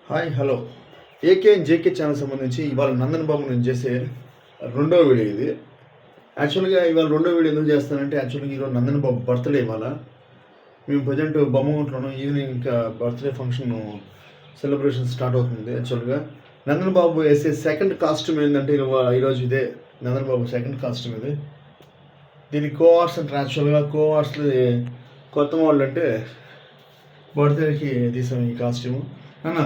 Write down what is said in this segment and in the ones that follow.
Hi hello AK and JK channel సంబంధించి ఇవాళ నందన్ బాబు నేను చేసే రెండో వీడియో ఇది. యాక్చువల్గా ఇవాళ రెండో వీడియో ఎందుకు చేస్తానంటే యాక్చువల్గా ఈరోజు నందన్ బాబు బర్త్డే ఇవాళ. మేము ప్రజెంట్ బొమ్మగుంట్లోనూ ఈవినింగ్ ఇంకా బర్త్డే ఫంక్షన్ సెలబ్రేషన్ స్టార్ట్ అవుతుంది. యాక్చువల్గా నందన్ బాబు వేసే సెకండ్ కాస్ట్యూమ్ ఏంటంటే ఈరోజు ఇదే నందన్ బాబు సెకండ్ కాస్ట్యూమ్ ఇది. దీని కోఆర్ట్స్ అంటే యాక్చువల్గా కోఆర్ట్స్లో కొత్త మోడల్ అంటే బర్త్డేకి తీసాం ఈ కాస్ట్యూమ్ అన్న.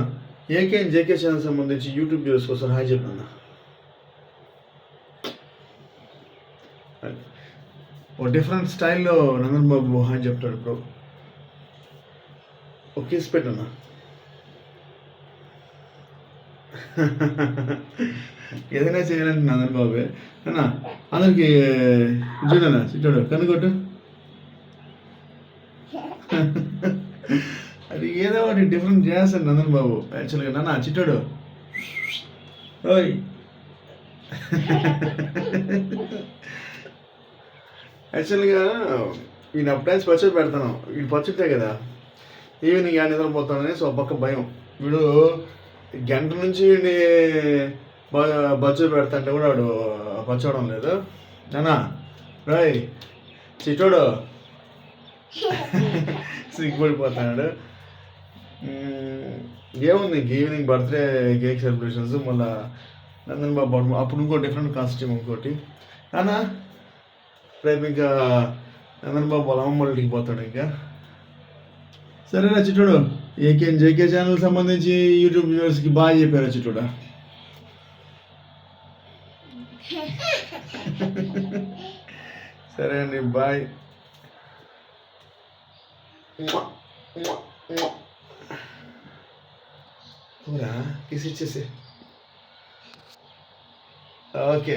ఏకే అండ్ జేకే ఛానల్ సంబంధించి యూట్యూబ్ వ్యూవర్స్ కోసం హాయ్ చెప్పండి. ఓ డిఫరెంట్ స్టైల్లో నందన్ బాబు హాయ్ చెప్తాడు బ్రో. ఓ కిస్ పెట్టన్నా. ఏదైనా చేయాలంటే నందన్ బాబే అన్నా. అందరికి చూడన్నా చూడు కనుగొట్టు. అది ఏదో ఒకటి డిఫరెంట్ చేస్తాడు నందన్ బాబు. యాక్చువల్గా నాన్న చిట్టాడు ఓయ్. యాక్చువల్గా ఈయన అప్టైన్స్ పచ్చడి పెడతాను. వీడు పచ్చుంటే కదా ఈవినింగ్ నిద్రపోతానని సో పక్క భయం. వీడు గంట నుంచి వీడిని బచ్చలు పెడతాంటే కూడా వాడు పచ్చవడం లేదు. నానా రాయ్ చిట్టోడు సిగ్గుపడిపోతున్నాడు. ఏముంది ఇంక ఈవినింగ్ బర్త్డే కేక్ సెలబ్రేషన్స్, మళ్ళీ నందన్ బాబు అప్పుడు ఇంకో డిఫరెంట్ కాస్ట్యూమ్ ఇంకోటి. నానా రేపు ఇంకా నందన్ బాబు వాళ్ళ అమ్మమ్మ ఇంటికి పోతాడు ఇంకా. సరేనా చిట్టుడు, ఏకే జేకే ఛానల్ సంబంధించి యూట్యూబ్ వ్యూవర్స్కి బాగా చెప్పారా చిట్టుడా? సరే అండి, బాయ్. కిస్ ఇచ్చేసి ఓకే.